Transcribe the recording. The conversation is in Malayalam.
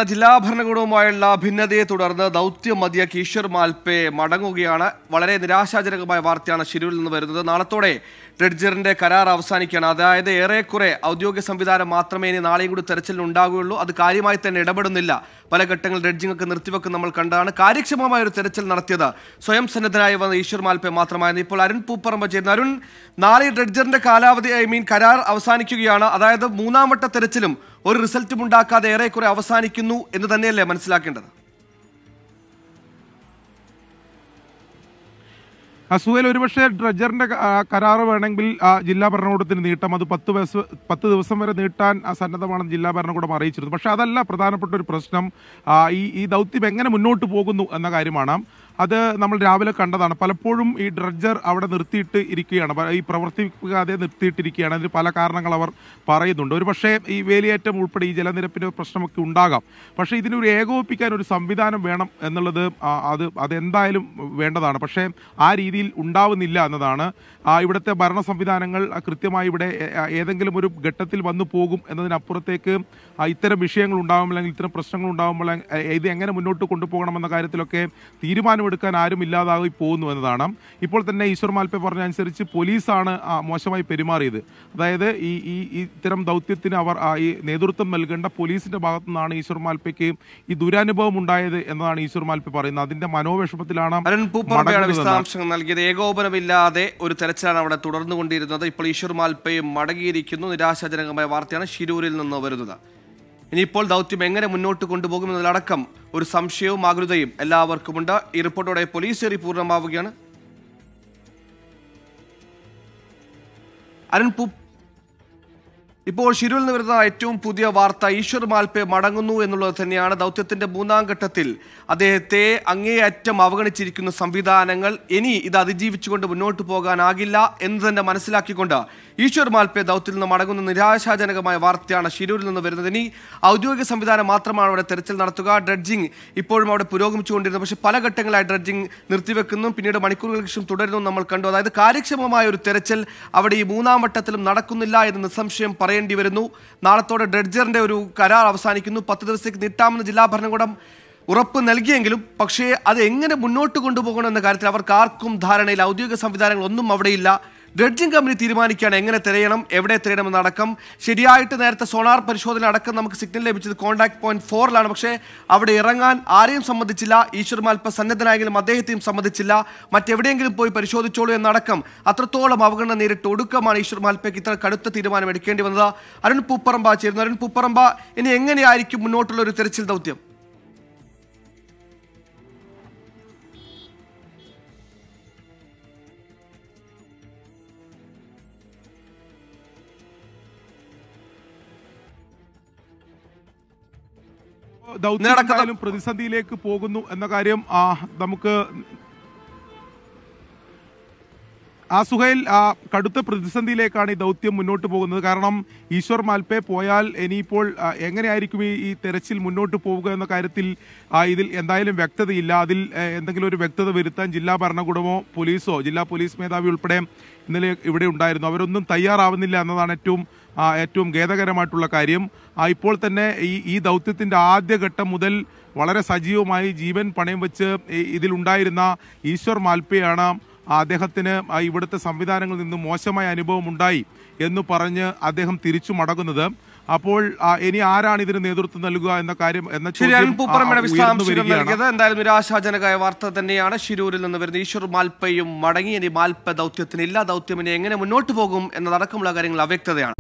ജില്ലാ ഭരണകൂടവുമായുള്ള ഭിന്നതയെ തുടർന്ന് ദൗത്യം മതിയാക്കി ഈശ്വർ മാൽപേ മടങ്ങുകയാണ്. വളരെ നിരാശാജനകമായ വാർത്തയാണ് ശിരൂരിൽ നിന്ന് വരുന്നത്. നാളത്തോടെ ഡ്രഡ്ജറിന്റെ കരാർ അവസാനിക്കുകയാണ്. അതായത് ഏറെക്കുറെ ഔദ്യോഗിക സംവിധാനം മാത്രമേ ഇനി നാളെയും കൂടി തെരച്ചിലുണ്ടാകുകയുള്ളൂ. അത് കാര്യമായി തന്നെ ഇടപെടുന്നില്ല. പല ഘട്ടങ്ങളിൽ ഡ്രഡ്ജിംഗ് നിർത്തിവെക്കും നമ്മൾ കണ്ടതാണ്. കാര്യക്ഷമമായ ഒരു തെരച്ചിൽ നടത്തിയത് സ്വയം സന്നദ്ധനായി വന്ന ഈശ്വർ മാൽപേ മാത്രമായിരുന്നു. ഇപ്പോൾ അരുൺ പൂപ്പറമ്പ് ചേരുന്നു. അരുൺ, നാളെ ഡ്രഡ്ജറിന്റെ കാലാവധി കരാർ അവസാനിക്കുകയാണ്. അതായത് മൂന്നാം വട്ട തെരച്ചിലും ഒരു റിസൾട്ടും ഉണ്ടാക്കാതെ ഏറെക്കുറെ അവസാനിക്കുന്നു എന്ന് തന്നെയല്ലേ മനസ്സിലാക്കേണ്ടത്? സുഹേൽ, ഒരുപക്ഷെ ഡ്രഡ്ജറിന്റെ കരാർ വേണമെങ്കിൽ ജില്ലാ ഭരണകൂടത്തിന് നീട്ടാം. അത് 10 ദിവസം വരെ നീട്ടാൻ സന്നദ്ധമാണെന്ന് ജില്ലാ ഭരണകൂടം അറിയിച്ചിരുന്നു. പക്ഷെ അതല്ല പ്രധാനപ്പെട്ട ഒരു പ്രശ്നം. ഈ ദൗത്യം എങ്ങനെ മുന്നോട്ട് പോകുന്നു എന്ന കാര്യമാണ്. അത് നമ്മൾ രാവിലെ കണ്ടതാണ്. പലപ്പോഴും ഈ ഡ്രഡ്ജർ അവിടെ നിർത്തിയിട്ട് ഇരിക്കുകയാണ്, ഈ പ്രവർത്തിക്കാതെ നിർത്തിയിട്ടിരിക്കുകയാണ്. അതിന് പല കാരണങ്ങൾ അവർ പറയുന്നുണ്ട്. ഒരു പക്ഷേ ഈ വേലിയേറ്റം ഉൾപ്പെടെ ഈ ജലനിരപ്പിൻ്റെ പ്രശ്നമൊക്കെ ഉണ്ടാകാം. പക്ഷേ ഇതിനൊരു ഏകോപിപ്പിക്കാൻ ഒരു സംവിധാനം വേണം എന്നുള്ളത് അതെന്തായാലും വേണ്ടതാണ്. പക്ഷേ ആ രീതിയിൽ ഉണ്ടാവുന്നില്ല എന്നതാണ്. ഇവിടുത്തെ ഭരണ സംവിധാനങ്ങൾ കൃത്യമായി ഇവിടെ ഏതെങ്കിലും ഒരു ഘട്ടത്തിൽ വന്നു പോകും എന്നതിനപ്പുറത്തേക്ക് ഇത്തരം വിഷയങ്ങൾ ഉണ്ടാകുമ്പോൾ അല്ലെങ്കിൽ ഇത്തരം പ്രശ്നങ്ങൾ ഉണ്ടാകുമ്പോൾ ഇത് എങ്ങനെ മുന്നോട്ട് കൊണ്ടുപോകണമെന്ന കാര്യത്തിലൊക്കെ തീരുമാനമെടുക്കാൻ ആരും ഇല്ലാതായി പോകുന്നു എന്നതാണ്. ഇപ്പോൾ തന്നെ ഈശ്വർ മാൽപേ പറഞ്ഞ അനുസരിച്ച് പോലീസാണ് മോശമായി പെരുമാറിയത്. അതായത് ഈ ഇത്തരം ദൗത്യത്തിന് അവർ ഈ നേതൃത്വം നൽകേണ്ട പോലീസിന്റെ ഭാഗത്തു നിന്നാണ് ഈശ്വർ മാൽപേക്ക് ഈ ദുരനുഭവം ഉണ്ടായത് എന്നതാണ് ഈശ്വർ മാൽപേ പറയുന്നത്. അതിന്റെ മനോവിഷമത്തിലാണ് വിശദാംശങ്ങൾ നൽകിയത്. ഏകോപനമില്ലാതെ ഒരു തെരച്ചിലാണ് അവിടെ തുടർന്നുകൊണ്ടിരുന്നത്. ഇപ്പോൾ ഈശ്വർ മാൽപേ മടങ്ങിയിരിക്കുന്നു. നിരാശാജനകമായ വാർത്തയാണ് ശിരൂരിൽ നിന്ന് വരുന്നത്. ഇനിയിപ്പോൾ ദൗത്യം എങ്ങനെ മുന്നോട്ട് കൊണ്ടുപോകുമെന്നതിലടക്കം ഒരു സംശയവും ആകുലതയും എല്ലാവർക്കുമുണ്ട്. ഈ റിപ്പോർട്ടോടെ പോലീസ് പൂർണ്ണമാവുകയാണ്. അരുൺ, ഇപ്പോൾ ശിരൂരിൽ നിന്ന് വരുന്ന ഏറ്റവും പുതിയ വാർത്ത ഈശ്വർ മാൽപേ മടങ്ങുന്നു എന്നുള്ളത് തന്നെയാണ്. ദൗത്യത്തിന്റെ മൂന്നാം ഘട്ടത്തിൽ അദ്ദേഹത്തെ അങ്ങേയറ്റം അവഗണിച്ചിരിക്കുന്ന സംവിധാനങ്ങൾ ഇനി ഇത് അതിജീവിച്ചുകൊണ്ട് മുന്നോട്ട് പോകാനാകില്ല എന്ന് തന്നെ മനസ്സിലാക്കിക്കൊണ്ട് ഈശ്വർ മാൽപേ ദൗത്യത്തിൽ നിന്ന് മടങ്ങുന്ന നിരാശാജനകമായ വാർത്തയാണ് ശിരൂരിൽ നിന്ന് വരുന്നത്. ഇനി ഔദ്യോഗിക സംവിധാനം മാത്രമാണ് അവിടെ തെരച്ചിൽ നടത്തുക. ഡ്രഡ്ജിംഗ് ഇപ്പോഴും അവിടെ പുരോഗമിച്ചുകൊണ്ടിരുന്നു. പക്ഷേ പല ഘട്ടങ്ങളായി ഡ്രഡ്ജിംഗ് നിർത്തിവെക്കുന്നു, പിന്നീട് മണിക്കൂറുകൾക്ക് ശേഷം തുടരുന്നു നമ്മൾ കണ്ടു. അതായത് കാര്യക്ഷമമായ ഒരു തെരച്ചിൽ അവിടെ ഈ മൂന്നാം വട്ടത്തിലും നടക്കുന്നില്ല എന്ന് നിസ്സംശയം പറയേണ്ടി വരുന്നു. നാളത്തോടെ ഡ്രഡ്ജറിന്റെ ഒരു കരാർ അവസാനിക്കുന്നു. 10 ദിവസത്തേക്ക് നീട്ടാമെന്ന് ജില്ലാ ഭരണകൂടം ഉറപ്പ് നൽകിയെങ്കിലും പക്ഷേ അത് എങ്ങനെ മുന്നോട്ട് കൊണ്ടുപോകണം എന്ന കാര്യത്തിൽ അവർക്ക് ആർക്കും ധാരണയില്ല. ഔദ്യോഗിക സംവിധാനങ്ങളൊന്നും അവിടെയില്ല. ഡ്രഡ്ജിംഗ് കമ്പനി തീരുമാനിക്കുകയാണ് എങ്ങനെ തിരയണം, എവിടെ തിരയണമെന്നടക്കം. ശരിയായിട്ട് നേരത്തെ സോണാർ പരിശോധന അടക്കം നമുക്ക് സിഗ്നൽ ലഭിച്ചത് കോൺടാക്ട് പോയിന്റ് 4-ലാണ്. പക്ഷേ അവിടെ ഇറങ്ങാൻ ആരെയും സമ്മതിച്ചില്ല. ഈശ്വർ മാൽപേ സന്നദ്ധനായെങ്കിലും അദ്ദേഹത്തെയും സമ്മതിച്ചില്ല. മറ്റെവിടെയെങ്കിലും പോയി പരിശോധിച്ചോളൂ എന്നടക്കം അത്രത്തോളം അവഗണന നേരിട്ട് ഒടുക്കമാണ് ഈശ്വർ മാൽപേക്ക് ഇത്ര കടുത്ത തീരുമാനം എടുക്കേണ്ടി വന്നത്. അരുൺ പൂപ്പറമ്പ ചേരുന്നു. അരുൺ പൂപ്പറമ്പ, ഇനി എങ്ങനെയായിരിക്കും മുന്നോട്ടുള്ള ഒരു തെരച്ചിൽ ദൗത്യം? ദൗത്യം പ്രതിസന്ധിയിലേക്ക് പോകുന്നു എന്ന കാര്യം നമുക്ക് സുഹൈൽ, കടുത്ത പ്രതിസന്ധിയിലേക്കാണ് ഈ ദൗത്യം മുന്നോട്ട് പോകുന്നത്. കാരണം ഈശ്വർ മാൽപേ പോയാൽ ഇനിയിപ്പോൾ എങ്ങനെയായിരിക്കും ഈ തെരച്ചിൽ മുന്നോട്ട് പോവുക എന്ന കാര്യത്തിൽ ഇതിൽ എന്തായാലും വ്യക്തതയില്ല. അതിൽ എന്തെങ്കിലും ഒരു വ്യക്തത വരുത്താൻ ജില്ലാ ഭരണകൂടമോ പോലീസോ ജില്ലാ പോലീസ് മേധാവി ഉൾപ്പെടെ ഇന്നലെ ഇവിടെ ഉണ്ടായിരുന്നു. അവരൊന്നും തയ്യാറാവുന്നില്ല എന്നതാണ് ഏറ്റവും ഖേദകരമായിട്ടുള്ള കാര്യം. ഇപ്പോൾ തന്നെ ഈ ദൗത്യത്തിൻ്റെ ആദ്യഘട്ടം മുതൽ വളരെ സജീവമായി ജീവൻ പണയം വെച്ച് ഇതിലുണ്ടായിരുന്ന ഈശ്വർ മാൽപേയാണ് അദ്ദേഹത്തിന് ഇവിടുത്തെ സംവിധാനങ്ങളിൽ നിന്ന് മോശമായ അനുഭവം ഉണ്ടായി എന്ന് പറഞ്ഞ് അദ്ദേഹം തിരിച്ചു മടങ്ങുന്നത്. അപ്പോൾ ഇനി ആരാണ് ഇതിന് നേതൃത്വം നൽകുക എന്ന കാര്യം എന്തായാലും നിരാശാജനകമായ വാർത്ത തന്നെയാണ് ശിരൂരിൽ നിന്ന് വരുന്നത്. ഈശ്വർ മാൽപേയും മടങ്ങി. ഇനി മാൽപേ ദൗത്യത്തിനില്ല. ദൗത്യം ഇനി എങ്ങനെ മുന്നോട്ട് പോകും എന്നതടക്കമുള്ള കാര്യങ്ങൾ അവ്യക്തതയാണ്.